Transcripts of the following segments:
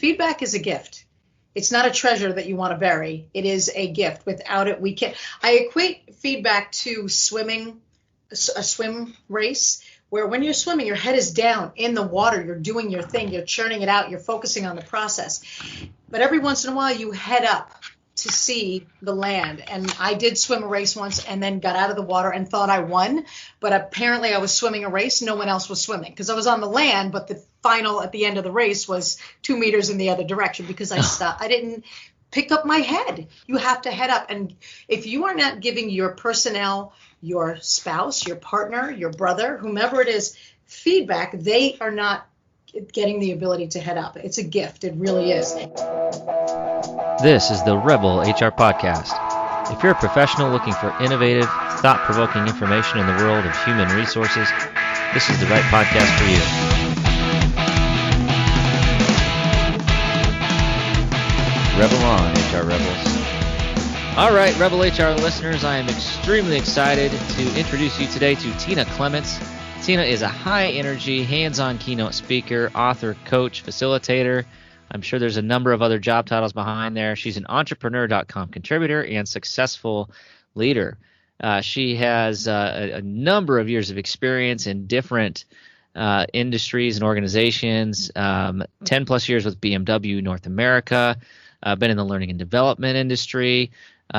feedback is a gift. It's not a treasure that you want to bury. It is a gift. Without it, we can't. I equate feedback to swimming, a swim race, where when you're swimming, your head is down in the water. You're doing your thing. You're churning it out. You're focusing on the process. But every once in a while, you head up to see the land. And I did swim a race once and then got out of the water and thought I won. But apparently I was swimming a race. No one else was swimming because I was on the land. But the final at the end of the race was 2 meters in the other direction because I stopped. I didn't pick up my head. You have to head up. And if you are not giving your personnel, your spouse, your partner, your brother, whomever it is, feedback, they are not getting the ability to head up. It's a gift. It really is. This is the Rebel HR Podcast. If you're a professional looking for innovative, thought-provoking information in the world of human resources, this is the right podcast for you. Rebel on, HR Rebels. All right, Rebel HR listeners, I am extremely excited to introduce you today to Tina Clements. Tina is a high-energy, hands-on keynote speaker, author, coach, facilitator. I'm sure there's a number of other job titles behind there. She's an entrepreneur.com contributor and successful leader. She has a number of years of experience in different industries and organizations, 10 plus years with BMW North America, been in the learning and development industry.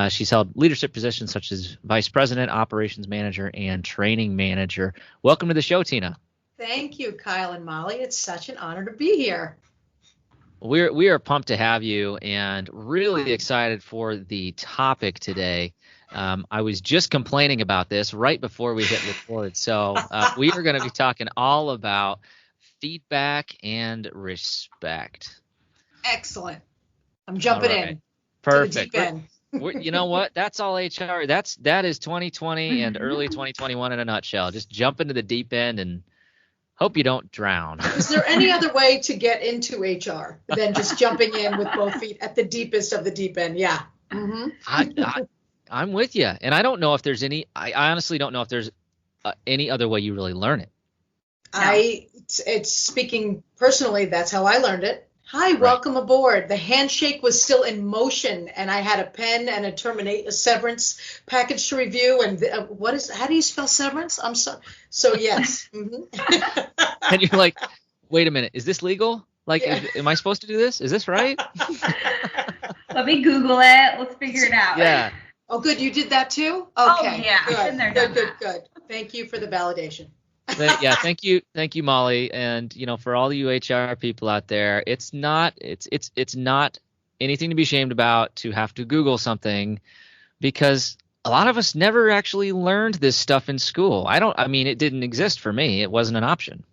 She's held leadership positions such as vice president, operations manager, and training manager. Welcome to the show, Tina. Thank you, Kyle and Molly. It's such an honor to be here. We are pumped to have you and really excited for the topic today. I was just complaining about this right before we hit record. So we are going to be talking all about feedback and respect. Excellent. I'm jumping in. Perfect. To the deep end. You know what? That's all HR. That is 2020 and early 2021 in a nutshell. Just jump into the deep end and hope you don't drown. Is there any other way to get into HR than just jumping in with both feet at the deepest of the deep end? Yeah. Mm-hmm. I'm with you. And I don't know if there's any, I honestly don't know if there's any other way you really learn it. It's speaking personally, that's how I learned it. Hi, welcome aboard. The handshake was still in motion, and I had a pen and a severance package to review. And how do you spell severance? I'm so yes. Mm-hmm. And you're like, wait a minute, is this legal? Like, am I supposed to do this? Is this right? Let me Google it. Let's figure it out. Yeah. Oh, good. You did that too? Okay. Oh, yeah. Good. Thank you for the validation. Yeah, thank you, Molly, and for all you HR people out there, it's not anything to be ashamed about to have to Google something, because a lot of us never actually learned this stuff in school. It didn't exist for me. It wasn't an option.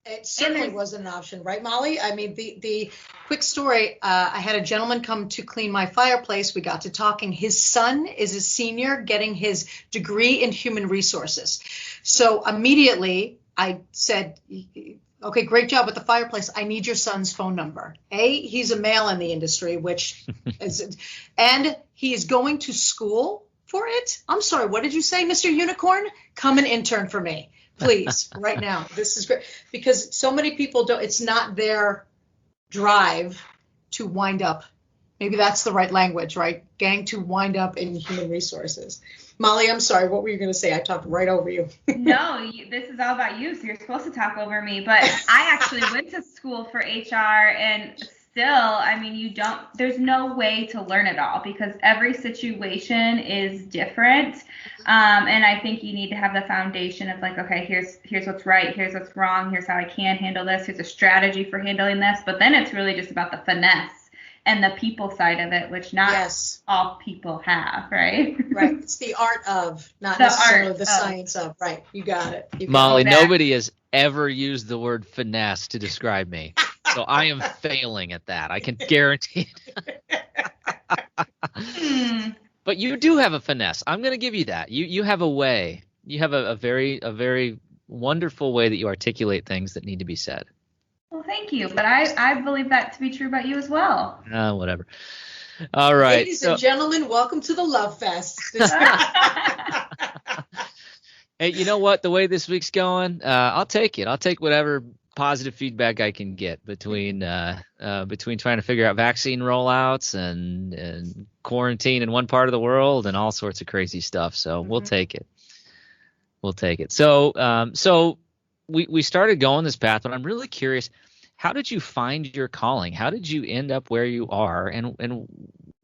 It certainly wasn't an option, right, Molly? I mean, the quick story, I had a gentleman come to clean my fireplace. We got to talking. His son is a senior getting his degree in human resources. So immediately I said, okay, great job with the fireplace. I need your son's phone number. He's a male in the industry, which is, and he is going to school for it. I'm sorry, what did you say, Mr. Unicorn? Come and intern for me. Please, right now. This is great because so many people it's not their drive to wind up. Maybe that's the right language, right? Gang, to wind up in human resources. Molly, I'm sorry. What were you going to say? I talked right over you. No, this is all about you, so you're supposed to talk over me. But I actually went to school for HR, and still, there's no way to learn it all because every situation is different. And I think you need to have the foundation of like, okay, here's what's right, here's what's wrong, here's how I can handle this, here's a strategy for handling this. But then it's really just about the finesse and the people side of it, which not all people have, right? Right. It's the art of, not necessarily the science of. Right. You got it. Molly, nobody has ever used the word finesse to describe me. So I am failing at that. I can guarantee it. But you do have a finesse. I'm going to give you that. You have a way. You have a very wonderful way that you articulate things that need to be said. Well, thank you. But I believe that to be true about you as well. Whatever. All right. Ladies and gentlemen, welcome to the Love Fest. Hey, you know what? The way this week's going, I'll take it. I'll take whatever positive feedback I can get between trying to figure out vaccine rollouts and quarantine in one part of the world and all sorts of crazy stuff. So we'll take it. We'll take it. So we started going this path, but I'm really curious, how did you find your calling? How did you end up where you are, and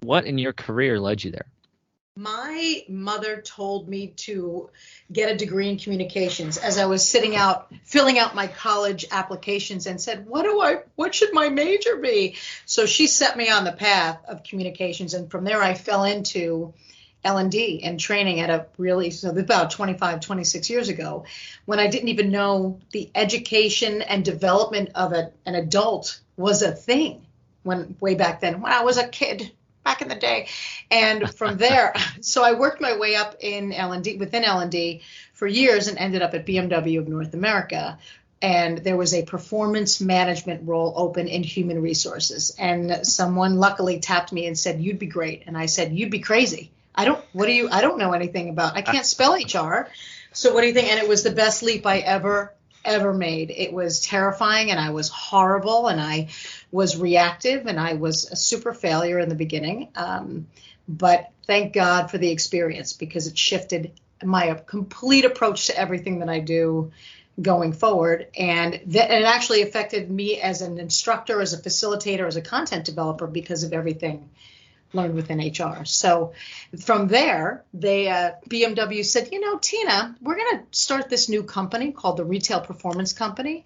what in your career led you there? My mother told me to get a degree in communications as I was filling out my college applications, and said, what should my major be? So she set me on the path of communications. And from there I fell into L&D and training about 25, 26 years ago, when I didn't even know the education and development of an adult was a thing, way back then when I was a kid. Back in the day. And from there, so I worked my way up within L&D for years, and ended up at BMW of North America. And there was a performance management role open in human resources. And someone luckily tapped me and said, "You'd be great." And I said, "You'd be crazy. I don't know anything about, I can't spell HR. So what do you think?" And it was the best leap I ever made. It was terrifying, and I was horrible, and I was reactive, and I was a super failure in the beginning. But thank God for the experience, because it shifted my complete approach to everything that I do going forward. And it actually affected me as an instructor, as a facilitator, as a content developer, because of everything learned within HR. So from there, BMW said, "Tina, we're going to start this new company called the Retail Performance Company.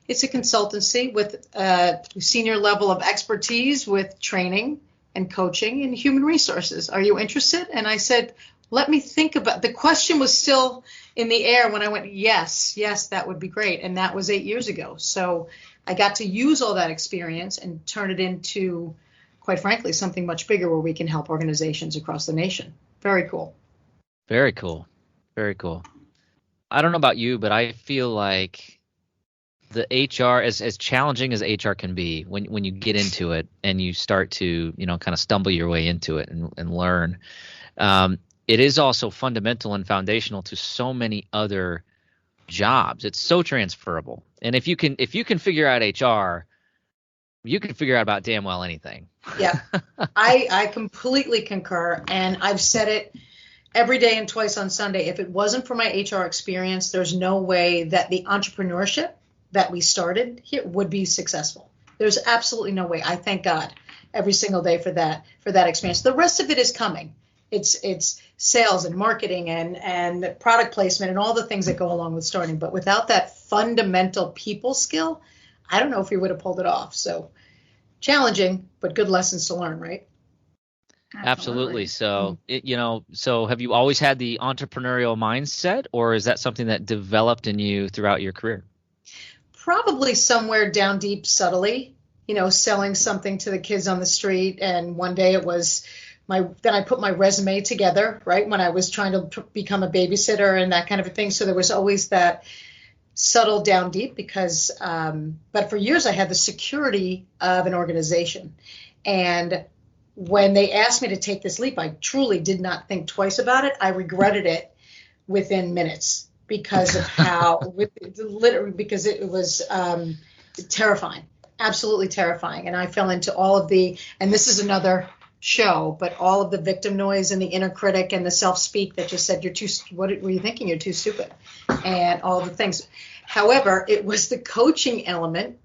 It's a consultancy with a senior level of expertise with training and coaching and human resources. Are you interested?" And I said, "Let me think about." The question was still in the air when I went, yes, that would be great. And that was 8 years ago. So I got to use all that experience and turn it into, quite frankly, something much bigger, where we can help organizations across the nation. Very cool. Very cool. Very cool. I don't know about you, but I feel like the HR, as challenging as HR can be, when you get into it and you start to, kind of stumble your way into it and learn, it is also fundamental and foundational to so many other jobs. It's so transferable. And if you can figure out HR, you can figure out about damn well anything. Yeah, I completely concur. And I've said it every day and twice on Sunday. If it wasn't for my HR experience, there's no way that the entrepreneurship that we started here would be successful. There's absolutely no way. I thank God every single day for that experience. The rest of it is coming. It's sales and marketing and product placement and all the things that go along with starting. But without that fundamental people skill, I don't know if we would have pulled it off. So challenging, but good lessons to learn, right? Absolutely. So, so have you always had the entrepreneurial mindset, or is that something that developed in you throughout your career? Probably somewhere down deep, subtly, selling something to the kids on the street. And one day it was then I put my resume together, right, when I was trying to become a babysitter and that kind of a thing. So there was always that subtle down deep, because, but for years I had the security of an organization. And when they asked me to take this leap, I truly did not think twice about it. I regretted it within minutes, because of how, literally, because it was terrifying, absolutely terrifying. And I fell into all of and this is another show, but all of the victim noise and the inner critic and the self-speak that just said, what were you thinking? You're too stupid, and all the things. However, it was the coaching element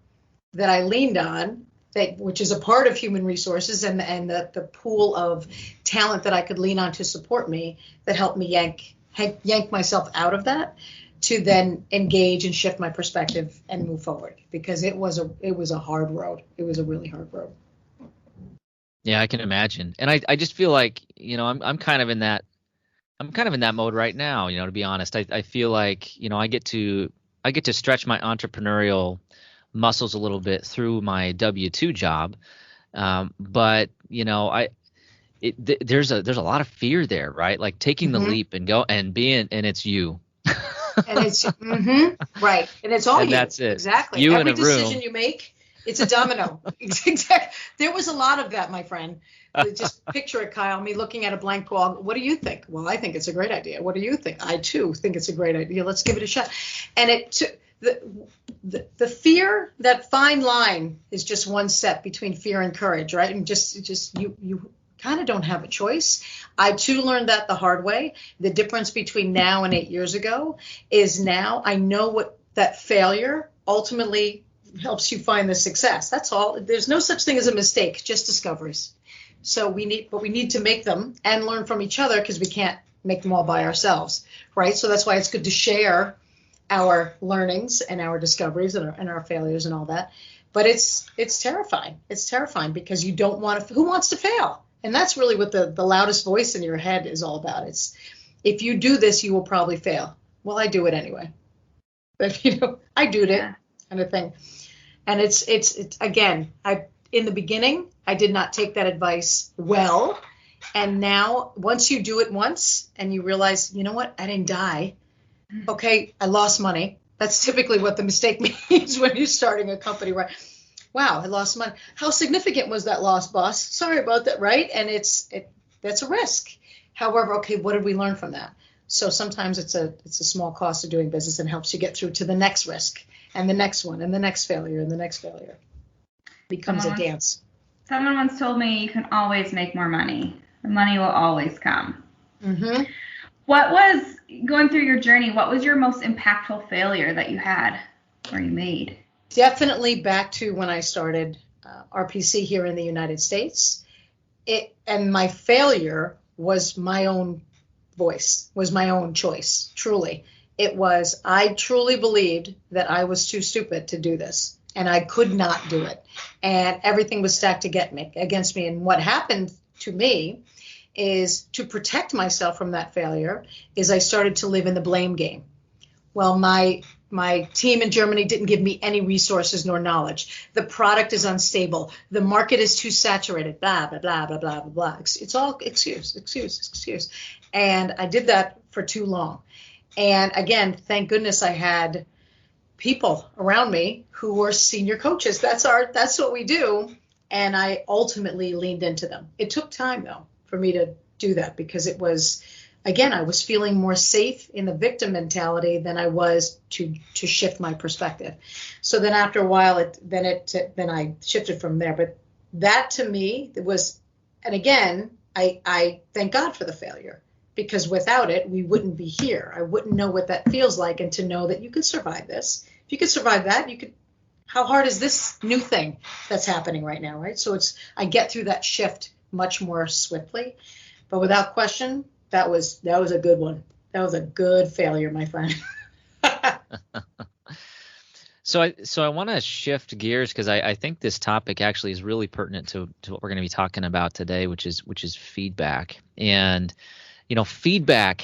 that I leaned on, which is a part of human resources, and the pool of talent that I could lean on to support me, that helped me yank myself out of that, to then engage and shift my perspective and move forward, because it was a hard road. It was a really hard road. Yeah, I can imagine. And I just feel like, I'm kind of in that mode right now, to be honest. I feel like, I get to stretch my entrepreneurial muscles a little bit through my W-2 job. But, there's a lot of fear there, right? Like taking the leap and go and being, and it's you. And it's right. And it's all and you. That's it. Exactly. You Every in a room. decision you make, it's a domino. Exactly. There was a lot of that, my friend. Just picture it, Kyle, me looking at a blank wall. What do you think? Well, I think it's a great idea. What do you think? I too think it's a great idea. Let's give it a shot. And the fear, that fine line is just one step between fear and courage, right? And just you kind of don't have a choice. I too learned that the hard way. The difference between now and 8 years ago is now I know what that failure ultimately helps you find the success. That's all. There's no such thing as a mistake, just discoveries. So we need to make them and learn from each other, because we can't make them all by ourselves, right? So that's why it's good to share our learnings and our discoveries and our failures and all that. But it's terrifying. It's terrifying because you don't want to. Who wants to fail? And that's really what the loudest voice in your head is all about. It's, if you do this, you will probably fail. Well, I do it anyway. But I do it, kind of thing. And it's again, in the beginning, I did not take that advice well. And now, once you do it once and you realize, you know what, I didn't die. Okay, I lost money. That's typically what the mistake means when you're starting a company, right? Wow, I lost money. How significant was that loss, boss? Sorry about that, right? And that's a risk. However, okay, what did we learn from that? So sometimes it's a small cost of doing business and helps you get through to the next risk and the next one and the next failure and the next failure. It becomes a dance. Someone once told me you can always make more money. The money will always come. Mm-hmm. What was, going through your journey, what was your most impactful failure that you had or you made? Definitely back to when I started RPC here in the United States. And my failure was my own voice, was my own choice, truly. I truly believed that I was too stupid to do this, and I could not do it. And everything was stacked against me. And what happened to me is, to protect myself from that failure, is I started to live in the blame game. Well, my team in Germany didn't give me any resources nor knowledge. The product is unstable. The market is too saturated, blah, blah, blah, blah, blah, blah, blah. It's all excuse. And I did that for too long. And again, thank goodness I had people around me who were senior coaches. That's what we do. And I ultimately leaned into them. It took time, though, for me to do that, because it was, again, I was feeling more safe in the victim mentality than I was to shift my perspective. So then after a while, then I shifted from there. But that to me was, and again, I thank God for the failure, because without it, we wouldn't be here. I wouldn't know what that feels like, and to know that you could survive this. If you could survive that, you could. How hard is this new thing that's happening right now, right? So I get through that shift much more swiftly. But without question, that was a good one. That was a good failure, my friend. So I want to shift gears, because I think this topic actually is really pertinent to what we're going to be talking about today, which is feedback. And feedback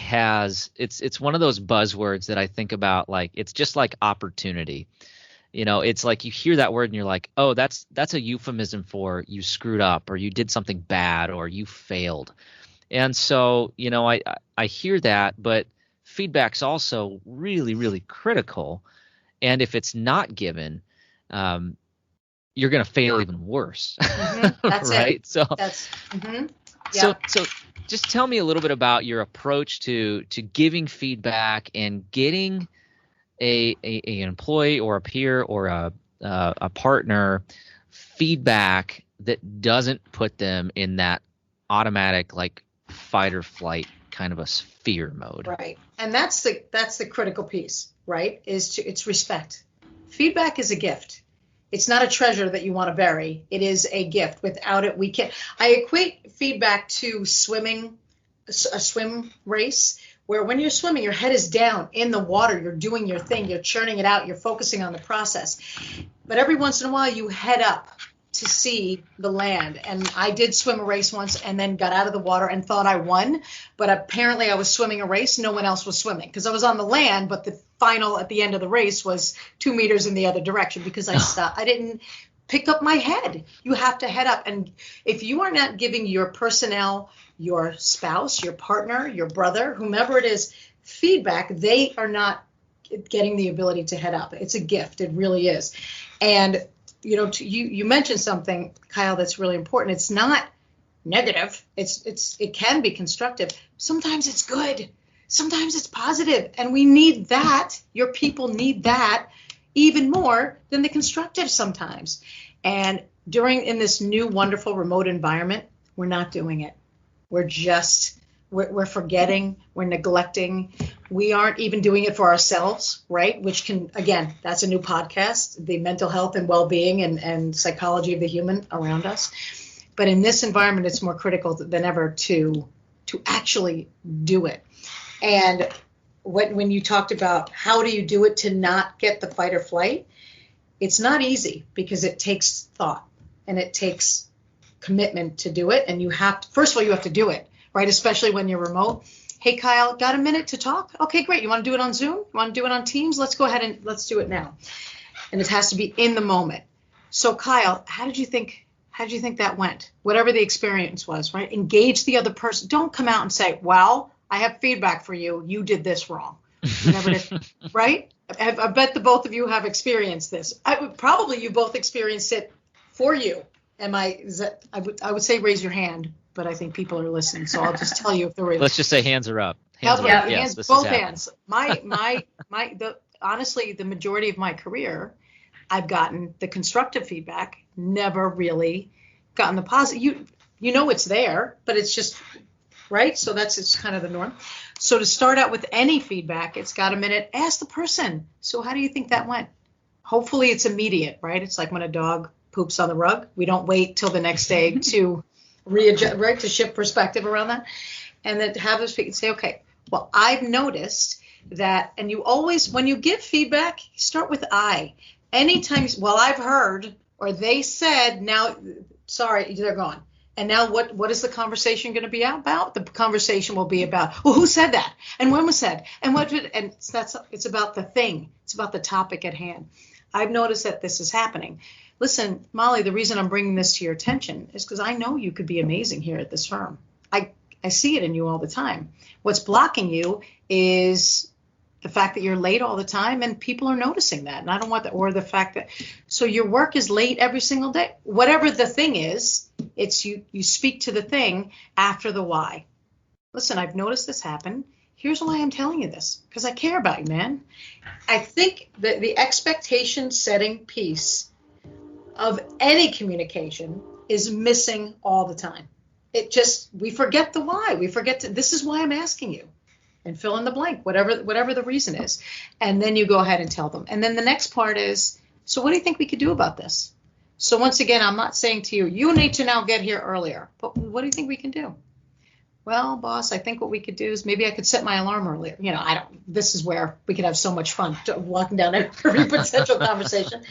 it's one of those buzzwords that I think about, like, it's just like opportunity. It's like you hear that word and you're like, oh, that's a euphemism for you screwed up, or you did something bad, or you failed. And so, I hear that, but feedback's also really, really critical. And if it's not given, you're going to fail even worse. Mm-hmm. That's right? It. So, yeah. So just tell me a little bit about your approach to giving feedback and getting an employee or a peer or a partner feedback that doesn't put them in that automatic, like, fight or flight kind of a fear mode. Right. And that's the critical piece, right? It's respect. Feedback is a gift. It's not a treasure that you want to bury. It is a gift. Without it, we can't. I equate feedback to swimming, a swim race, where when you're swimming, your head is down in the water. You're doing your thing. You're churning it out. You're focusing on the process. But every once in a while, you head up to see the land. And I did swim a race once and then got out of the water and thought I won. But apparently I was swimming a race. No one else was swimming, because I was on the land. But the final at the end of the race was 2 meters in the other direction, because I stopped. I didn't pick up my head. You have to head up. And if you are not giving your personnel, your spouse, your partner, your brother, whomever it is, feedback, they are not getting the ability to head up. It's a gift. It really is. And you mentioned something, Kyle, that's really important. It's not negative. It can be constructive. Sometimes it's good. Sometimes it's positive, and we need that. Your people need that even more than the constructive sometimes. And in this new wonderful remote environment, we're not doing it. We're forgetting, we're neglecting. We aren't even doing it for ourselves, right? Which can, again, that's a new podcast, the mental health and well-being and psychology of the human around us. But in this environment, it's more critical than ever to actually do it. And when you talked about how do you do it to not get the fight or flight, it's not easy because it takes thought and it takes commitment to do it. And you have to, first of all, you have to do it, right? Especially when you're remote. Hey, Kyle, got a minute to talk? Okay, great. You want to do it on Zoom? You want to do it on Teams? Let's go ahead and let's do it now. And it has to be in the moment. So Kyle, how did you think that went? Whatever the experience was, right? Engage the other person. Don't come out and say, well, I have feedback for you. You did this wrong. Whatever it is, right? I bet the both of you have experienced this. Probably you both experienced it for you. I would say raise your hand, but I think people are listening, so I'll just tell you if they're raising. Let's just say hands are up. Hands, both hands. Honestly, the majority of my career, I've gotten the constructive feedback, never really gotten the positive. You know it's there, but it's just right. So it's kind of the norm. So to start out with any feedback, it's got a minute. Ask the person. So how do you think that went? Hopefully it's immediate, right? It's like when a dog poops on the rug. We don't wait till the next day to readjust, right? To shift perspective around that. And then to have those people say, okay, well, I've noticed that, and you always, when you give feedback, start with I. Anytime, well, I've heard, or they said, now, sorry, they're gone. And now what is the conversation going to be about? The conversation will be about, well, who said that? And when was said? And it's about the thing. It's about the topic at hand. I've noticed that this is happening. Listen, Molly, the reason I'm bringing this to your attention is because I know you could be amazing here at this firm. I see it in you all the time. What's blocking you is the fact that you're late all the time, and people are noticing that. And I don't want that, or the fact that, so your work is late every single day. Whatever the thing is, it's you speak to the thing after the why. Listen, I've noticed this happen. Here's why I'm telling you this, because I care about you, man. I think that the expectation setting piece of any communication is missing all the time. We forget the why. This is why I'm asking you, and fill in the blank, whatever the reason is. And then you go ahead and tell them. And then the next part is, so what do you think we could do about this? So once again, I'm not saying to you, you need to now get here earlier, but what do you think we can do? Well, boss, I think what we could do is maybe I could set my alarm earlier. This is where we could have so much fun walking down every potential conversation.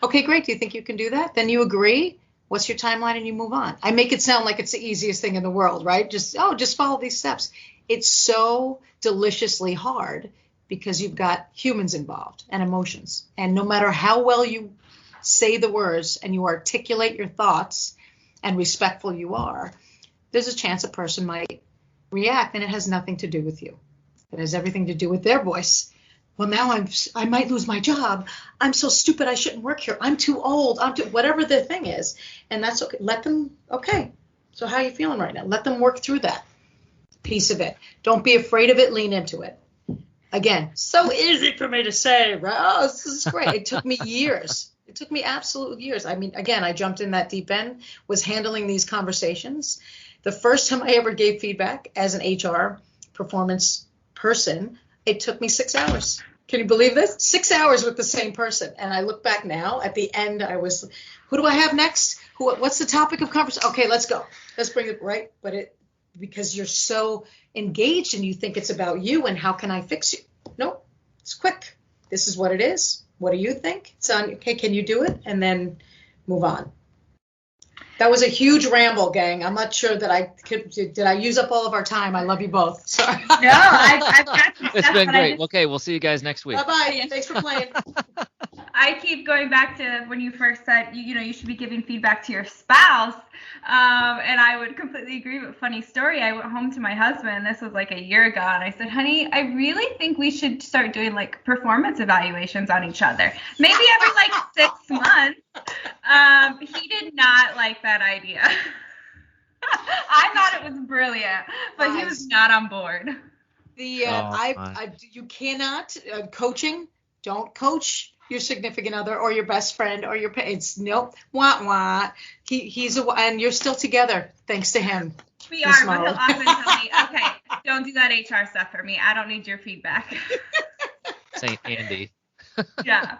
Okay, great. Do you think you can do that? Then you agree. What's your timeline? And you move on. I make it sound like it's the easiest thing in the world, right? Just follow these steps. It's so deliciously hard because you've got humans involved and emotions. And no matter how well you say the words and you articulate your thoughts and respectful you are, there's a chance a person might react, and it has nothing to do with you. It has everything to do with their voice. Well, now I might lose my job. I'm so stupid. I shouldn't work here. I'm too old. Whatever the thing is. And that's okay. Let them, okay. So how are you feeling right now? Let them work through that piece of it. Don't be afraid of it. Lean into it. Again, so easy for me to say, right? Oh, this is great. It took me years. It took me absolute years. I mean, again, I jumped in that deep end, was handling these conversations. The first time I ever gave feedback as an HR performance person, it took me 6 hours. Can you believe this? 6 hours with the same person. And I look back now, at the end, I was, who do I have next? What's the topic of conversation? Okay, let's go. Let's bring it right. But because you're so engaged and you think it's about you and how can I fix you? Nope, it's quick. This is what it is. What do you think? Okay, can you do it? And then move on. That was a huge ramble, gang. I'm not sure that I could. Did I use up all of our time? I love you both. Sorry. No, I've got some stuff. It's been great. Okay, we'll see you guys next week. Bye-bye. Thanks for playing. I keep going back to when you first said, you should be giving feedback to your spouse. And I would completely agree. But funny story, I went home to my husband. This was like a year ago. And I said, honey, I really think we should start doing like performance evaluations on each other. Maybe every like 6 months. He did not like that idea. I thought it was brilliant, but he was not on board. You cannot coaching. Don't coach your significant other or your best friend or your parents. Nope. Wah. And you're still together thanks to him. We are, but he'll often tell me, okay, don't do that HR stuff for me. I don't need your feedback. Saint Andy. Yeah.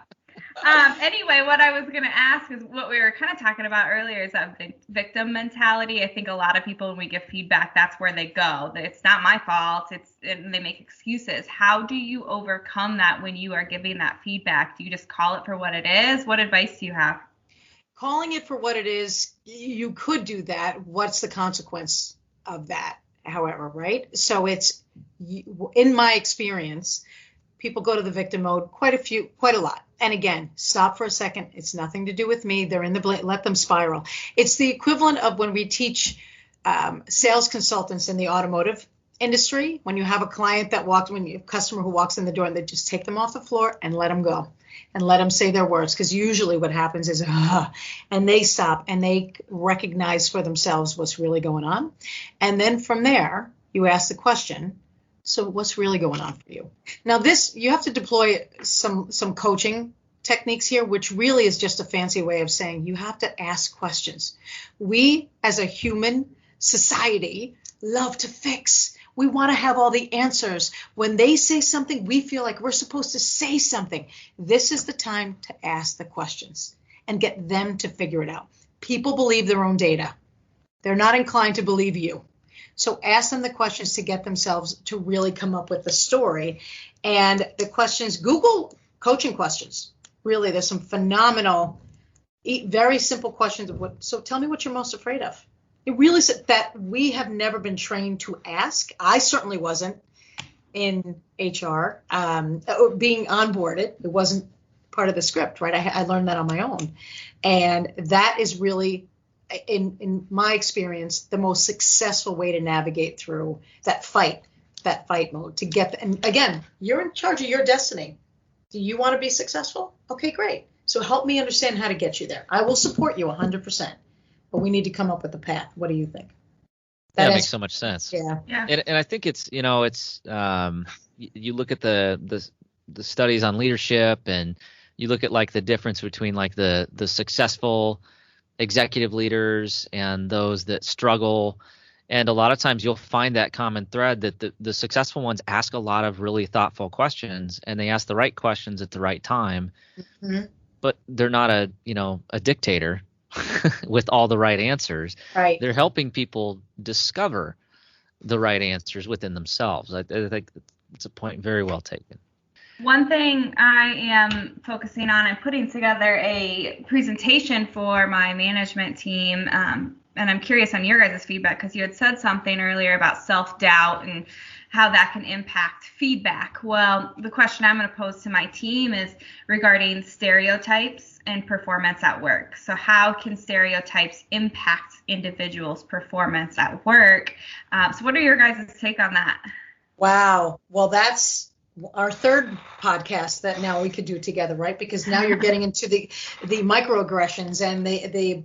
Anyway, what I was going to ask is what we were kind of talking about earlier is that victim mentality. I think a lot of people, when we give feedback, that's where they go. It's not my fault. And they make excuses. How do you overcome that when you are giving that feedback? Do you just call it for what it is? What advice do you have? Calling it for what it is, you could do that. What's the consequence of that, however, right? So it's, in my experience, people go to the victim mode quite a lot. And again, stop for a second. It's nothing to do with me. They're in the let them spiral. It's the equivalent of when we teach sales consultants in the automotive industry. When you have a client when you have a customer who walks in the door, and they just take them off the floor and let them go and let them say their words. Because usually what happens is, and they stop and they recognize for themselves what's really going on. And then from there, you ask the question, so what's really going on for you? Now you have to deploy some coaching techniques here, which really is just a fancy way of saying you have to ask questions. We as a human society love to fix. We want to have all the answers. When they say something, we feel like we're supposed to say something. This is the time to ask the questions and get them to figure it out. People believe their own data. They're not inclined to believe you. So ask them the questions to get themselves to really come up with the story. And the questions, Google coaching questions. Really, there's some phenomenal, very simple questions. So tell me what you're most afraid of. It really is that we have never been trained to ask. I certainly wasn't in HR, being onboarded. It wasn't part of the script, right? I learned that on my own. And that is really, in my experience, the most successful way to navigate through that fight mode to get, and again, you're in charge of your destiny. Do you want to be successful? Okay, great. So help me understand how to get you there. I will support you 100%, but we need to come up with a path. What do you think? That makes so much sense. Yeah. And I think it's, you look at the studies on leadership, and you look at like the difference between like the successful executive leaders and those that struggle. And a lot of times you'll find that common thread that the successful ones ask a lot of really thoughtful questions, and they ask the right questions at the right time. Mm-hmm. But they're not a dictator with all the right answers. Right. They're helping people discover the right answers within themselves. I think it's a point very well taken. One thing I am focusing on, I'm putting together a presentation for my management team, and I'm curious on your guys' feedback, because you had said something earlier about self-doubt and how that can impact feedback. Well, the question I'm going to pose to my team is regarding stereotypes and performance at work. So how can stereotypes impact individuals' performance at work? So what are your guys' take on that? Wow. Well, that's our third podcast that now we could do together, right? Because now you're getting into the microaggressions and the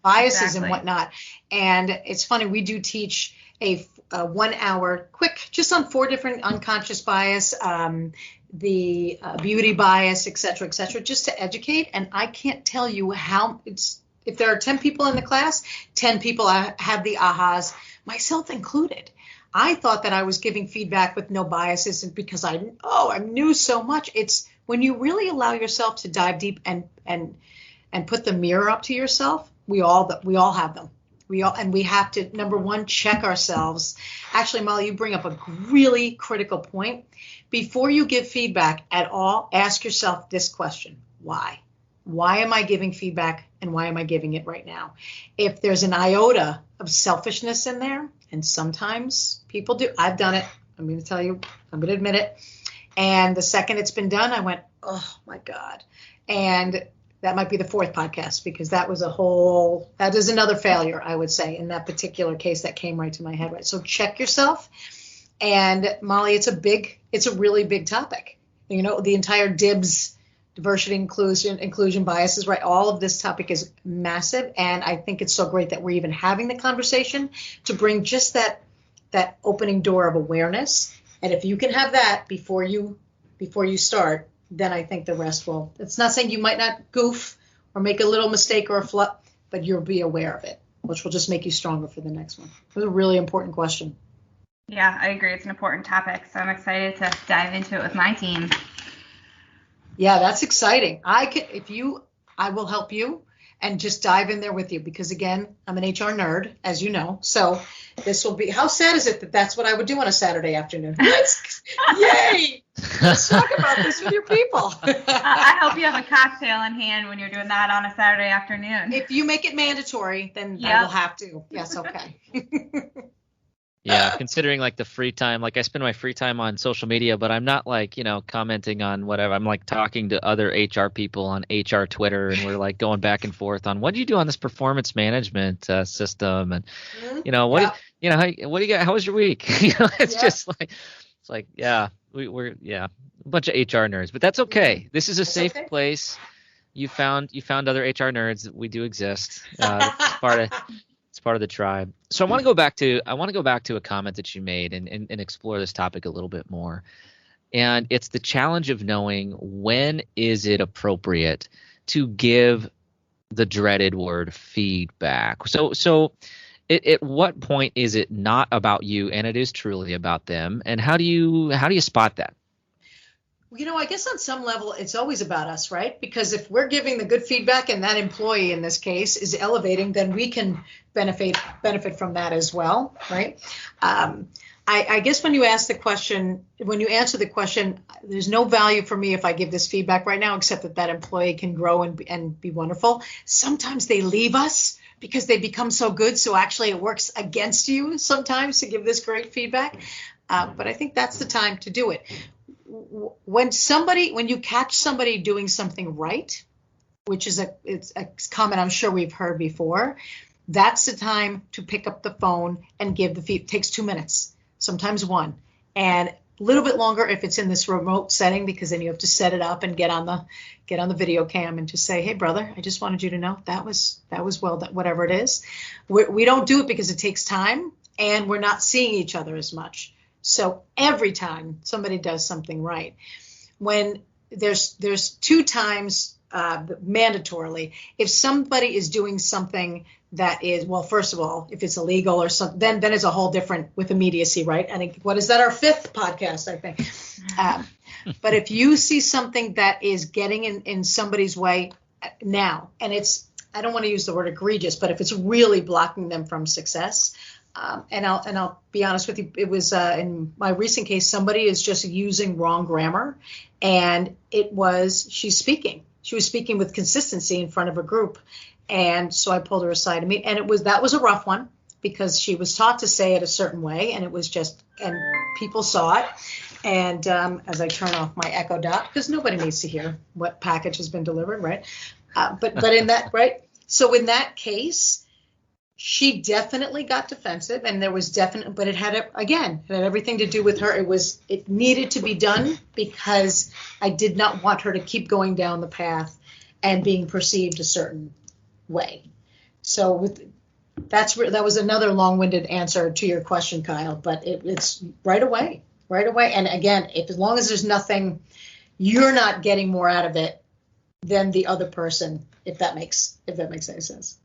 biases exactly. And whatnot. And it's funny, we do teach a 1 hour quick, just on 4 different unconscious bias, the beauty bias, et cetera, just to educate. And I can't tell you how if there are 10 people in the class, 10 people have the ahas, myself included. I thought that I was giving feedback with no biases because I knew so much. It's when you really allow yourself to dive deep and put the mirror up to yourself. We all have them. We have to, number one, check ourselves. Actually, Molly, you bring up a really critical point. Before you give feedback at all, ask yourself this question: why? Why am I giving feedback, and why am I giving it right now? If there's an iota of selfishness in there, and sometimes people do, I've done it. I'm going to tell you, I'm going to admit it. And the second it's been done, I went, oh my God. And that might be the 4th podcast, because that is another failure, I would say, in that particular case that came right to my head. Right. So check yourself. And Molly, it's a really big topic. The entire DIBS, diversity, inclusion biases, right? All of this topic is massive. And I think it's so great that we're even having the conversation to bring just that that opening door of awareness. And if you can have that before you start, then I think the rest will. It's not saying you might not goof or make a little mistake or a flub, but you'll be aware of it, which will just make you stronger for the next one. It was a really important question. Yeah, I agree. It's an important topic, so I'm excited to dive into it with my team. Yeah, that's exciting. I will help you and just dive in there with you because, again, I'm an HR nerd, as you know. So this will be, how sad is it that that's what I would do on a Saturday afternoon? Yay! Let's talk about this with your people. I hope you have a cocktail in hand when you're doing that on a Saturday afternoon. If you make it mandatory, then I will have to. Yes, okay. Yeah, considering like the free time, like I spend my free time on social media, but I'm not like, commenting on whatever. I'm like talking to other HR people on HR Twitter, and we're like going back and forth on what do you do on this performance management system, and what do you got? How was your week? Just like we're a bunch of HR nerds, but that's okay. This is a safe place. You found other HR nerds. We do exist. It's part of the tribe. So I want to go back to a comment that you made and explore this topic a little bit more. And it's the challenge of knowing when is it appropriate to give the dreaded word feedback. So at what point is it not about you and it is truly about them? And how do you spot that? I guess on some level, it's always about us, right? Because if we're giving the good feedback and that employee in this case is elevating, then we can benefit from that as well, right? I guess when you answer the question, there's no value for me if I give this feedback right now, except that employee can grow and be wonderful. Sometimes they leave us because they become so good. So actually it works against you sometimes to give this great feedback. But I think that's the time to do it. When you catch somebody doing something right, which is it's a comment I'm sure we've heard before, that's the time to pick up the phone and give the feedback. It takes 2 minutes, sometimes 1, and a little bit longer if it's in this remote setting, because then you have to set it up and get on the video cam and just say, hey brother, I just wanted you to know that was well done, whatever it is. We don't do it because it takes time and we're not seeing each other as much. So every time somebody does something right, when there's 2 times mandatorily, if somebody is doing something that is, well, first of all, if it's illegal or something, then it's a whole different with immediacy, right? I think, what is that? Our 5th podcast, I think. But if you see something that is getting in somebody's way now, and I don't want to use the word egregious, but if it's really blocking them from success, and I'll be honest with you, it was in my recent case, somebody is just using wrong grammar, and she was speaking with consistency in front of a group, and so I pulled her aside to meet, and that was a rough one because she was taught to say it a certain way, and and people saw it, and as I turn off my Echo Dot, because nobody needs to hear what package has been delivered, right? But in that, right? So in that case, she definitely got defensive, and there was but it had everything to do with her. It needed to be done because I did not want her to keep going down the path and being perceived a certain way. So that was another long-winded answer to your question, Kyle, but it's right away. And again, as long as there's nothing, you're not getting more out of it than the other person, if that makes any sense.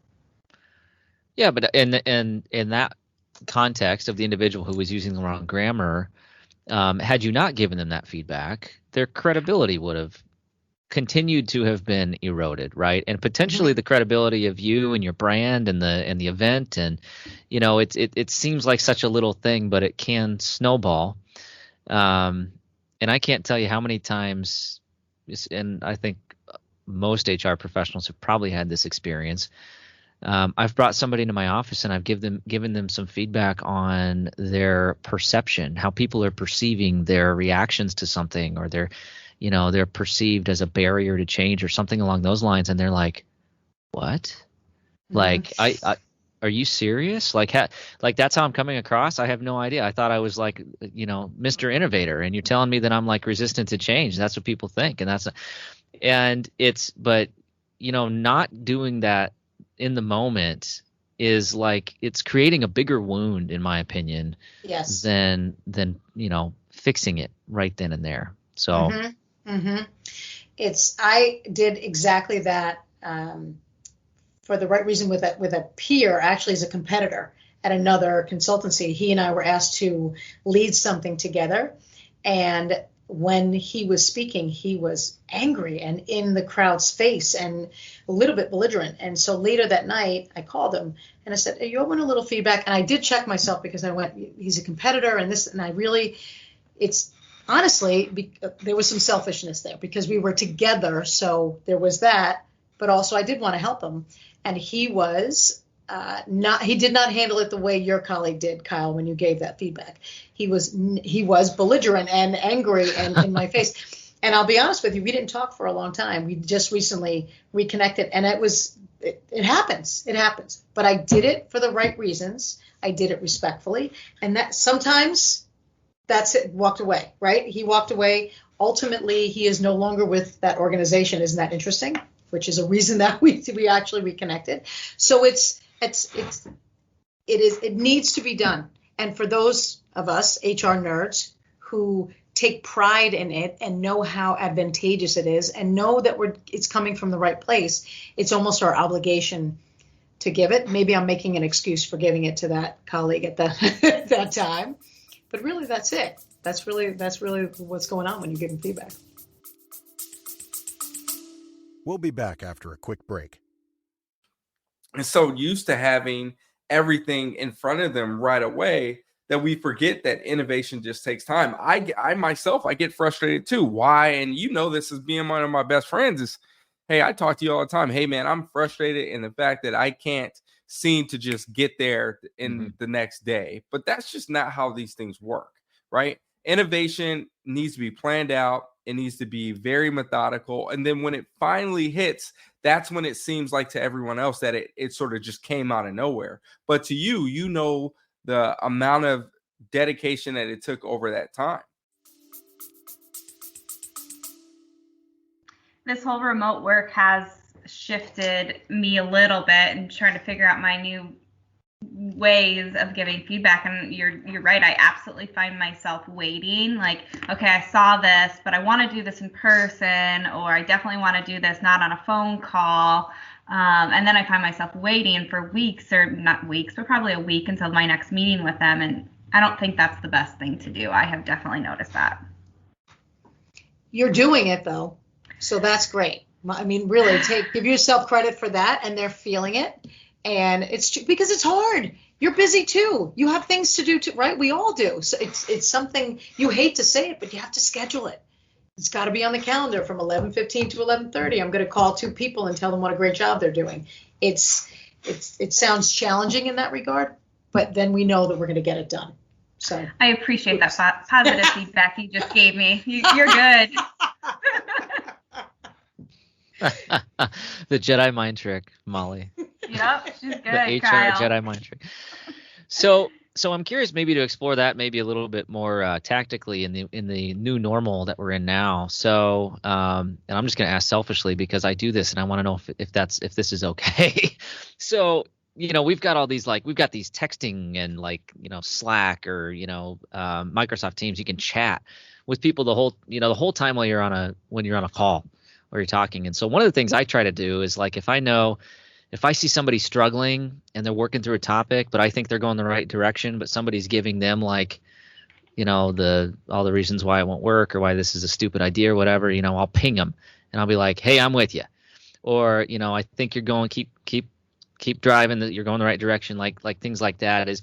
Yeah, but in that context of the individual who was using the wrong grammar, had you not given them that feedback, their credibility would have continued to have been eroded, right? And potentially the credibility of you and your brand and the event, and it seems like such a little thing, but it can snowball. And I can't tell you how many times, and I think most HR professionals have probably had this experience. I've brought somebody into my office and I've given them some feedback on their perception, how people are perceiving their reactions to something, or they're perceived as a barrier to change or something along those lines, and they're like, "What? Like, are you serious? Like that's how I'm coming across? I have no idea. I thought I was like, Mr. Innovator, and you're telling me that I'm like resistant to change. That's what people think, but not doing that in the moment is like it's creating a bigger wound, in my opinion, Yes. than fixing it right then and there. So I did exactly that for the right reason with a peer, actually as a competitor at another consultancy. He and I were asked to lead something together, and when he was speaking, he was angry and in the crowd's face and a little bit belligerent. And so later that night, I called him and I said, "Hey, you want a little feedback?" And I did check myself because I went, he's a competitor and this, and I really, it's honestly, there was some selfishness there because we were together. So there was that, but also I did want to help him. And he was he did not handle it the way your colleague did, Kyle, when you gave that feedback. He was belligerent and angry and in my face. And I'll be honest with you, we didn't talk for a long time. We just recently reconnected, and it happens. It happens. But I did it for the right reasons. I did it respectfully. And that sometimes that's it, walked away, right? He walked away. Ultimately, he is no longer with that organization. Isn't that interesting? Which is a reason that we actually reconnected. So it needs to be done. And for those of us HR nerds who take pride in it and know how advantageous it is and know that it's coming from the right place, it's almost our obligation to give it. Maybe I'm making an excuse for giving it to that colleague at that time, but really that's it. That's really what's going on when you give them feedback. We'll be back after a quick break. And so used to having everything in front of them right away that we forget that innovation just takes time. I myself, I get frustrated too. Why? And this as being one of my best friends is, hey, I talk to you all the time. Hey, man, I'm frustrated in the fact that I can't seem to just get there in the next day. But that's just not how these things work, right? Innovation needs to be planned out. It needs to be very methodical. And then when it finally hits, that's when it seems like to everyone else that it sort of just came out of nowhere. But to you, the amount of dedication that it took over that time. This whole remote work has shifted me a little bit and trying to figure out my new ways of giving feedback. And you're right. I absolutely find myself waiting, like, okay, I saw this, but I want to do this in person, or I definitely want to do this not on a phone call. And then I find myself waiting for weeks, or not weeks, but probably a week until my next meeting with them. And I don't think that's the best thing to do. I have definitely noticed that. You're doing it though. So that's great. I mean, really give yourself credit for that, and they're feeling it. And it's because it's hard. You're busy too. You have things to do too, right? We all do. So it's something, you hate to say it, but you have to schedule it. It's got to be on the calendar from 11:15 to 11:30. I'm going to call 2 people and tell them what a great job they're doing. It sounds challenging in that regard, but then we know that we're going to get it done. So I appreciate that positive feedback you just gave me. You're good. The Jedi mind trick, Molly. Yep, she's good. The HR Kyle. Jedi mind trick. So I'm curious maybe to explore that maybe a little bit more tactically in the new normal that we're in now. So and I'm just going to ask selfishly because I do this and I want to know if this is okay. So we've got all these we've got these texting and Slack or Microsoft Teams. You can chat with people the whole time when you're on a call or you're talking. And so one of the things I try to do is if I see somebody struggling and they're working through a topic, but I think they're going the right direction, but somebody's giving them all the reasons why it won't work or why this is a stupid idea or whatever, I'll ping them and I'll be like, hey, I'm with you. Or, I think you're going, keep driving, you're going the right direction. Like things like that is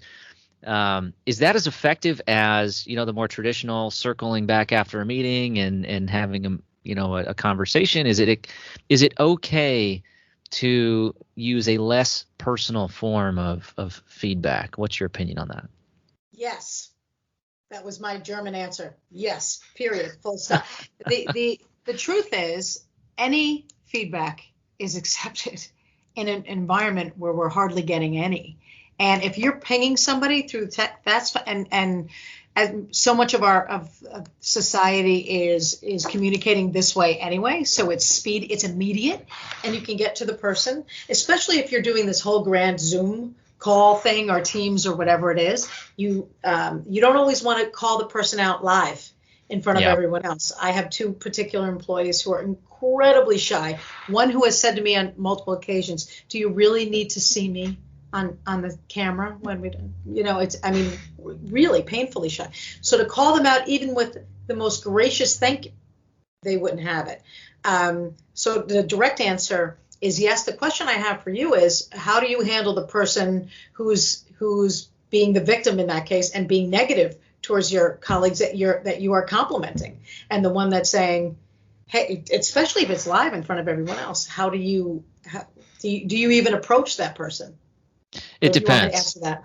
that as effective as, the more traditional circling back after a meeting and having a conversation? Is it okay to use a less personal form of feedback? What's your opinion on that? Yes. That was my German answer. Yes, period, full stop. The truth is, any feedback is accepted in an environment where we're hardly getting any. And if you're pinging somebody through tech, that's and so much of society is communicating this way anyway. So it's immediate, and you can get to the person, especially if you're doing this whole grand Zoom call thing or Teams or whatever it is, you don't always want to call the person out live in front of everyone else. I have two particular employees who are incredibly shy. One who has said to me on multiple occasions, "Do you really need to see me on the camera when we do?" Really painfully shy. So to call them out, even with the most gracious thank you, they wouldn't have it. So the direct answer is yes. The question I have for you is, how do you handle the person who's being the victim in that case and being negative towards your colleagues that you are complimenting, and the one that's saying, hey, especially if it's live in front of everyone else, how do you even approach that person? It depends. Answer that.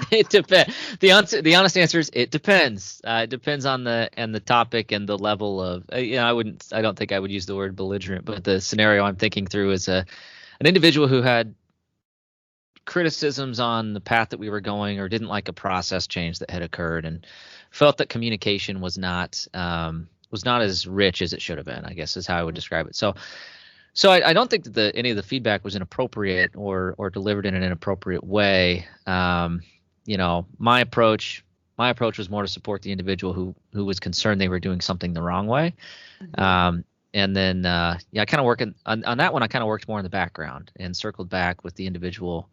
It depends. The honest answer is it depends. It depends on the topic and the level of. I don't think I would use the word belligerent, but the scenario I'm thinking through is an individual who had criticisms on the path that we were going, or didn't like a process change that had occurred, and felt that communication was not as rich as it should have been, I guess is how I would describe it. So I don't think that any of the feedback was inappropriate or delivered in an inappropriate way. My approach was more to support the individual who was concerned they were doing something the wrong way. Mm-hmm. And then I kind of work on that one. I kind of worked more in the background and circled back with the individual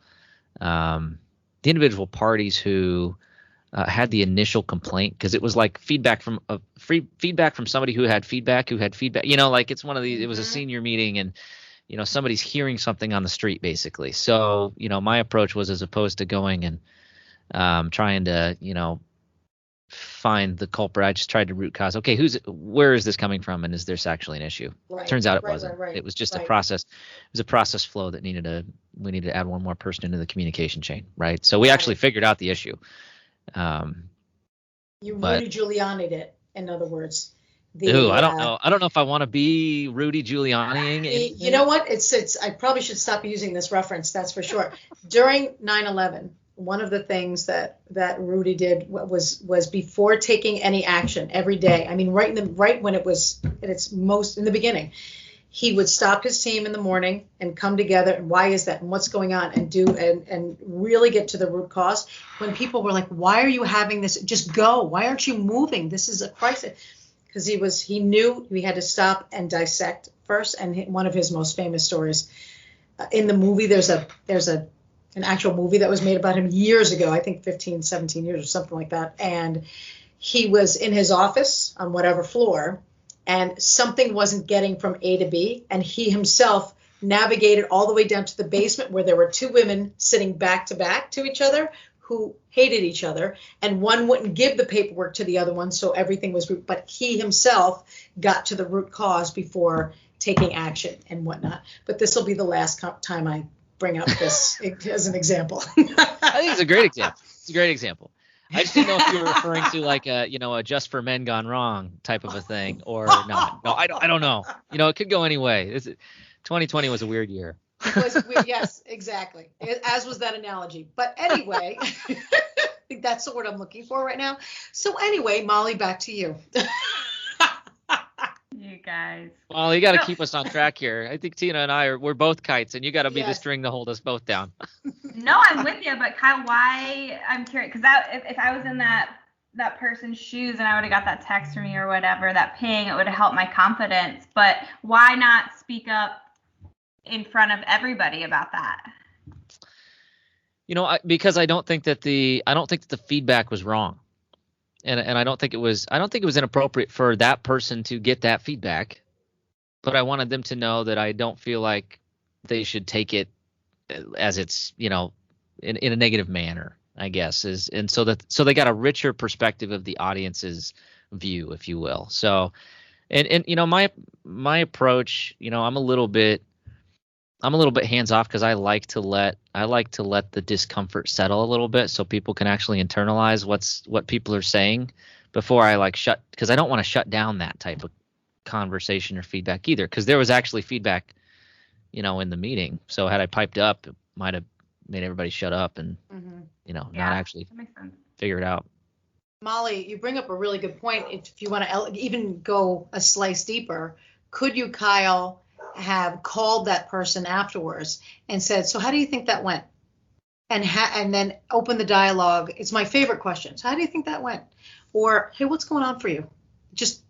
parties who had the initial complaint, because it was like feedback from somebody who had feedback. It's one of these. It was a senior meeting, and somebody's hearing something on the street basically. So my approach was, as opposed to going and trying to find the culprit, I just tried to root cause. Okay, where is this coming from, and is this actually an issue? Right. Turns out it wasn't. Right. It was just a process. It was a process flow that we needed to add one more person into the communication chain, right? So we actually figured out the issue. You Rudy Giuliani'd it, in other words. I don't know. I don't know if I want to be Rudy Giuliani. You know what? It's. I probably should stop using this reference. That's for sure. During 9/11, one of the things that Rudy did was before taking any action every day. I mean, right when it was at its most in the beginning, he would stop his team in the morning and come together. And why is that? And what's going on? And really get to the root cause. When people were like, "Why are you having this? Just go. Why aren't you moving? This is a crisis." Because he knew he had to stop and dissect first. And one of his most famous stories in the movie, there's an actual movie that was made about him years ago, I think 15, 17 years or something like that. And he was in his office on whatever floor, and something wasn't getting from A to B. And he himself navigated all the way down to the basement, where there were two women sitting back to back to each other who hated each other, and one wouldn't give the paperwork to the other one. So everything was, but he himself got to the root cause before taking action and whatnot. But this will be the last time I bring up this as an example. I think it's a great example. It's a great example. I just didn't know if you were referring to like a Just for Men Gone Wrong type of a thing or not. No, I don't know. It could go any way. 2020 was a weird year. It was weird. Yes, exactly. As was that analogy. But anyway, I think that's the word I'm looking for right now. So anyway, Molly, back to you. You guys. Well, you got to keep us on track here. I think Tina and we're both kites, and you got to be the string to hold us both down. No, I'm with you, but Kyle, why? I'm curious, because if I was in that person's shoes and I would have got that text from you or whatever, that ping, it would have helped my confidence. But why not speak up in front of everybody about that? Because I don't think that the feedback was wrong. And I don't think it was inappropriate for that person to get that feedback, but I wanted them to know that I don't feel like they should take it as it's, in a negative manner, I guess, so they got a richer perspective of the audience's view, if you will. So, and my approach, I'm a little bit hands off, because I like to let the discomfort settle a little bit, so people can actually internalize what people are saying before I because I don't want to shut down that type of conversation or feedback either, because there was actually feedback, in the meeting. So had I piped up, it might have made everybody shut up and not actually figure it out. Molly, you bring up a really good point. If you want to even go a slice deeper, could you, Kyle, have called that person afterwards and said, "So how do you think that went?" and then open the dialogue. It's my favorite question. So how do you think that went? Or, hey, what's going on for you? Just,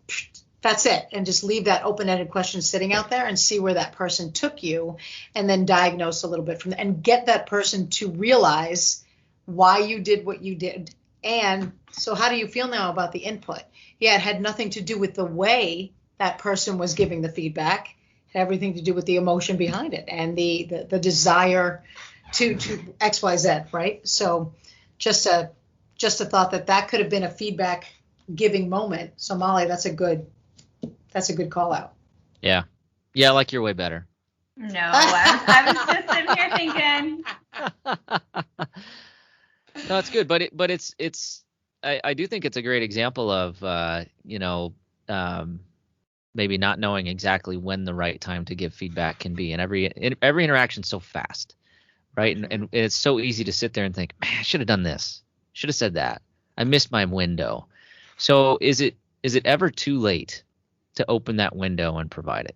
that's it. And just leave that open-ended question sitting out there and see where that person took you, and then diagnose a little bit from that and get that person to realize why you did what you did. And so how do you feel now about the input? Yeah, it had nothing to do with the way that person was giving the feedback. It had everything to do with the emotion behind it and the desire to XYZ, right? So just a thought that could have been a feedback giving moment. So Molly, that's a good call out. Yeah. Yeah, I like your way better. No, I was just sitting here thinking. No, it's good, but it's I do think it's a great example of maybe not knowing exactly when the right time to give feedback can be, and every interaction's so fast, right? And it's so easy to sit there and think, man, I should have done this, should have said that, I missed my window. So is it ever too late to open that window and provide it?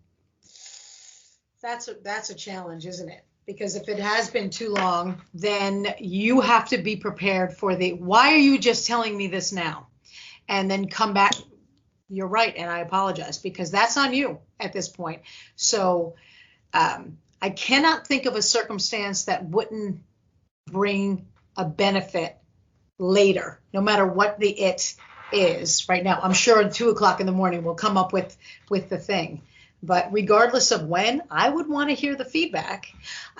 That's a challenge, isn't it? Because if it has been too long, then you have to be prepared for why are you just telling me this now? And then come back, you're right, and I apologize, because that's on you at this point. So I cannot think of a circumstance that wouldn't bring a benefit later, no matter what the it is right now. I'm sure at 2:00 in the morning we'll come up with the thing. But regardless of when, I would want to hear the feedback.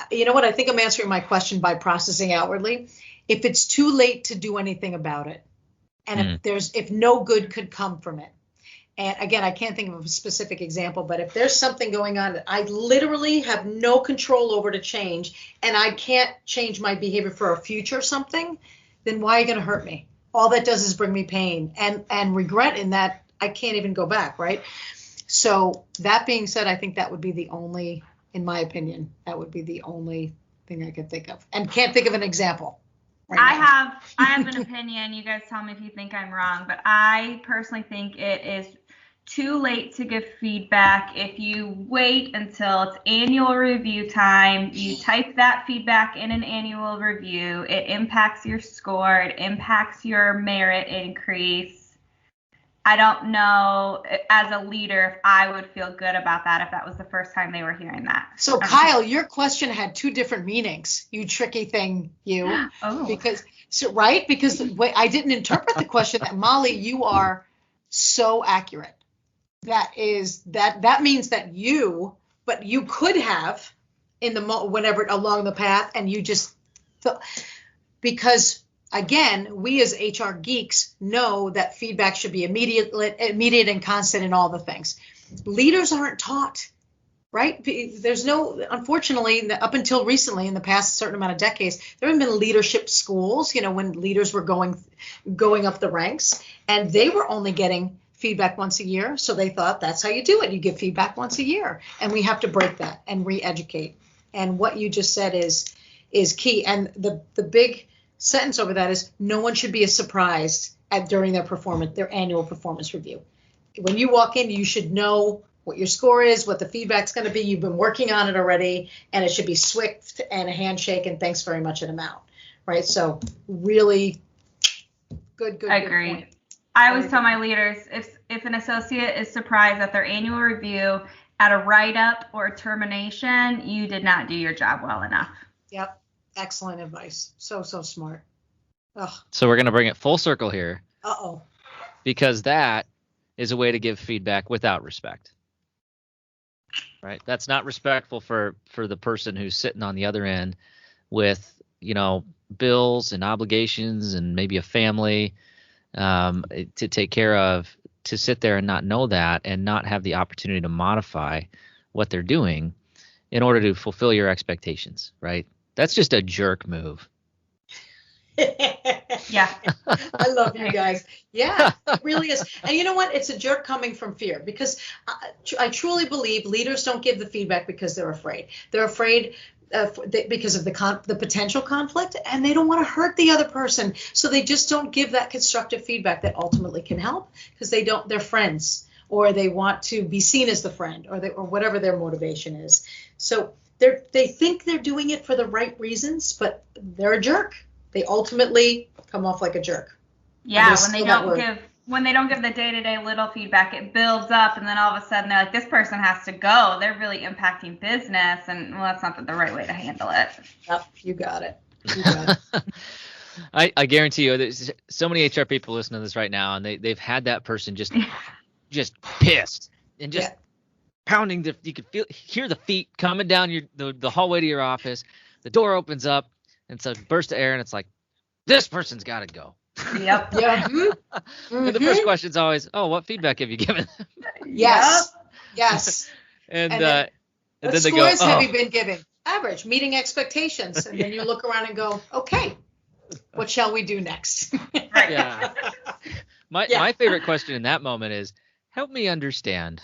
You know what? I think I'm answering my question by processing outwardly. If it's too late to do anything about it, and if no good could come from it. And again, I can't think of a specific example, but if there's something going on that I literally have no control over to change, and I can't change my behavior for a future something, then why are you going to hurt me? All that does is bring me pain and regret, in that I can't even go back, right? So that being said, I think that would be the only, in my opinion, that would be the only thing I could think of, and can't think of an example. Right I have an opinion. You guys tell me if you think I'm wrong, but I personally think it is too late to give feedback if you wait until it's annual review time. You type that feedback in an annual review. It impacts your score. It impacts your merit increase. I don't know, as a leader, if I would feel good about that if that was the first time they were hearing that. So Kyle, your question had two different meanings, you tricky thing, you. Oh. Because the way I didn't interpret the question that, Molly, you are so accurate. That means that but you could have in the whenever along the path, and you just because again, we as HR geeks know that feedback should be immediate and constant in all the things. Leaders aren't taught, right? There's no, unfortunately, up until recently, in the past certain amount of decades, there haven't been leadership schools, when leaders were going up the ranks, and they were only getting feedback once a year. So they thought that's how you do it. You give feedback once a year, and we have to break that and re-educate. And what you just said is key. And the big sentence over that is, no one should be surprised during their annual performance review. When you walk in, you should know what your score is, what the feedback's going to be. You've been working on it already, and it should be swift and a handshake and thanks very much and amount, right? So really good. I agree. Point. I always tell my leaders, if an associate is surprised at their annual review at a write-up or a termination, you did not do your job well enough. Yep. Excellent advice. So smart. Ugh. So we're going to bring it full circle here. Uh-oh. Because that is a way to give feedback without respect. Right? That's not respectful for the person who's sitting on the other end with, bills and obligations and maybe a family to take care of, to sit there and not know that and not have the opportunity to modify what they're doing in order to fulfill your expectations, right? That's just a jerk move. Yeah. I love you guys. Yeah, it really is. And you know what? It's a jerk coming from fear, because I truly believe leaders don't give the feedback because they're afraid. They're afraid because of the potential conflict, and they don't want to hurt the other person. So they just don't give that constructive feedback that ultimately can help, because they're friends, or they want to be seen as the friend, or whatever their motivation is. So they think they're doing it for the right reasons, but they're a jerk. They ultimately come off like a jerk. Yeah, when they don't give the day-to-day little feedback, it builds up, and then all of a sudden they're like, this person has to go. They're really impacting business, and well, that's not the right way to handle it. Yep, you got it. You got it. I guarantee you, there's so many HR people listening to this right now, and they've had that person just pissed and just pounding. You could hear the feet coming down the hallway to your office. The door opens up, and it's a burst of air, and it's like, this person's got to go. Yep. Yeah. And the first question's always, oh, what feedback have you given? Yes. Yes. and then they go, scores have you been giving? Average, meeting expectations. And then you look around and go, okay, what shall we do next? Yeah. My favorite question in that moment is, help me understand.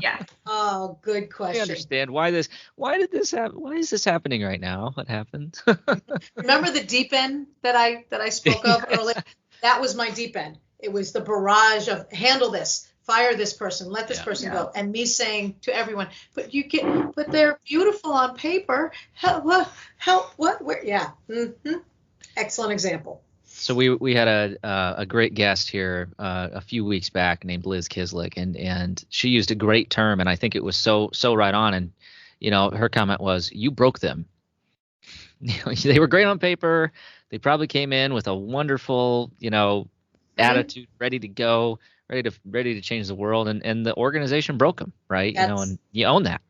Yeah. Oh, good question. I understand why is this happening right now? What happened? Remember the deep end that I spoke of earlier? That was my deep end. It was the barrage of handle this, fire this person, let this person go, and me saying to everyone, but they're beautiful on paper. Help, what? Where? Yeah. Mm-hmm. Excellent example. So we had a great guest here a few weeks back named Liz Kislik, and she used a great term, and I think it was so right on. And her comment was, "You broke them." They were great on paper. They probably came in with a wonderful attitude, ready to go, ready to change the world, and the organization broke them, right? And you own that.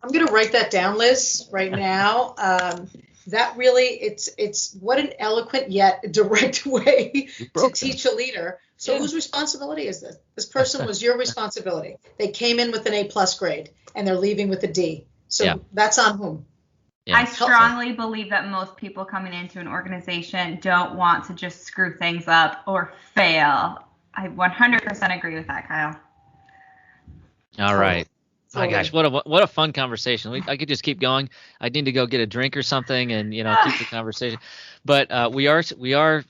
I'm gonna write that down, Liz, right now. That really, it's what an eloquent yet direct way to teach a leader. So whose responsibility is this? This person was your responsibility. They came in with an A+ grade and they're leaving with a D. So that's on whom? Yeah. I strongly believe that most people coming into an organization don't want to just screw things up or fail. I 100% agree with that, Kyle. All right. Oh my gosh, what a fun conversation. I could just keep going. I need to go get a drink or something and keep the conversation. But we are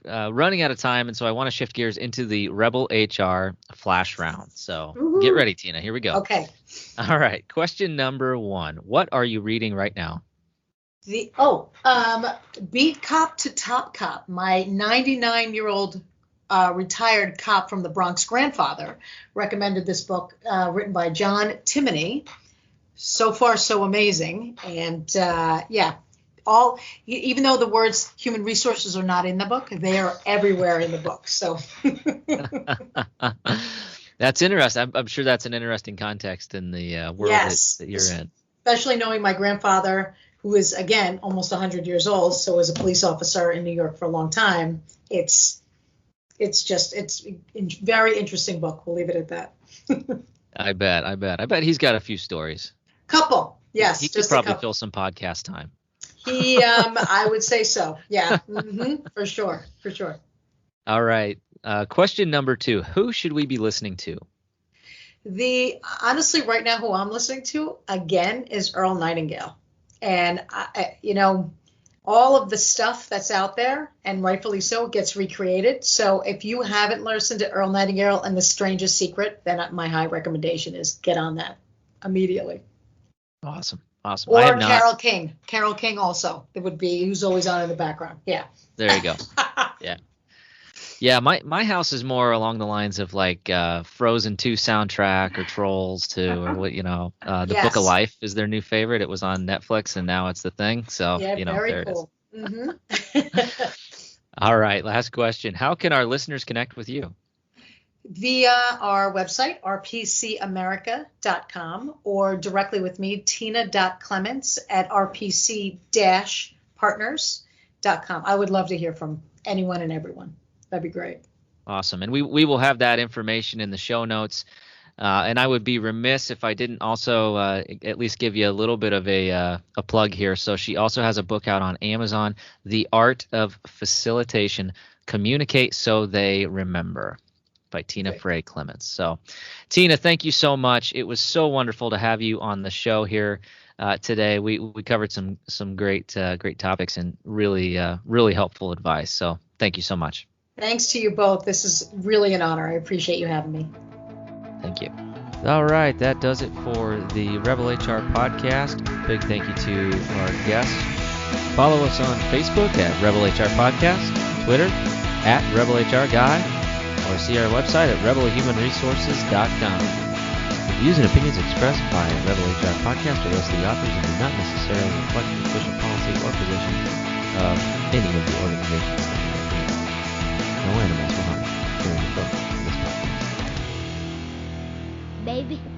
running out of time, and so I want to shift gears into the Rebel HR flash round. So Get ready, Tina. Here we go. Okay. All right. Question number 1. What are you reading right now? Beat Cop to Top Cop. My 99-year-old retired cop from the Bronx grandfather recommended this book written by John Timoney. So far, so amazing. And even though the words human resources are not in the book, they are everywhere in the book. So that's interesting. I'm sure that's an interesting context in the world that you're in. Especially knowing my grandfather, who is, again, almost 100 years old, so was a police officer in New York for a long time. It's a very interesting book. We'll leave it at that. I bet he's got a few stories. Couple, yes. He could probably fill some podcast time. I would say so. Yeah, for sure. All right. Question number 2. Who should we be listening to? Honestly, right now, who I'm listening to, again, is Earl Nightingale. And, all of the stuff that's out there, and rightfully so, gets recreated. So if you haven't listened to Earl Nightingale and The Strangest Secret, then my high recommendation is get on that immediately. Awesome. Or Carole King. Carole King also. It would be who's always on in the background. Yeah. There you go. Yeah. Yeah, my house is more along the lines of like Frozen 2 soundtrack or Trolls 2 or what the Book of Life is their new favorite. It was on Netflix and now it's the thing. So very cool. All right, last question. How can our listeners connect with you? Via our website, rpcamerica.com, or directly with me, tina.clements at rpc-partners.com. I would love to hear from anyone and everyone. That'd be great. Awesome. And we will have that information in the show notes. And I would be remiss if I didn't also at least give you a little bit of a plug here. So she also has a book out on Amazon, The Art of Facilitation, Communicate So They Remember, by Tina Frey Clements. So, Tina, thank you so much. It was so wonderful to have you on the show here today. We covered some great topics and really helpful advice. So thank you so much. Thanks to you both. This is really an honor. I appreciate you having me. Thank you. All right, that does it for the Rebel HR podcast. Big thank you to our guests. Follow us on Facebook at Rebel HR Podcast, Twitter at Rebel HR Guy, or see our website at rebelhumanresources.com. The views and opinions expressed by Rebel HR Podcast are those of the authors and do not necessarily reflect the official policy or position of any of the organizations that we represent. No animals were harmed during the filming of this podcast. Baby.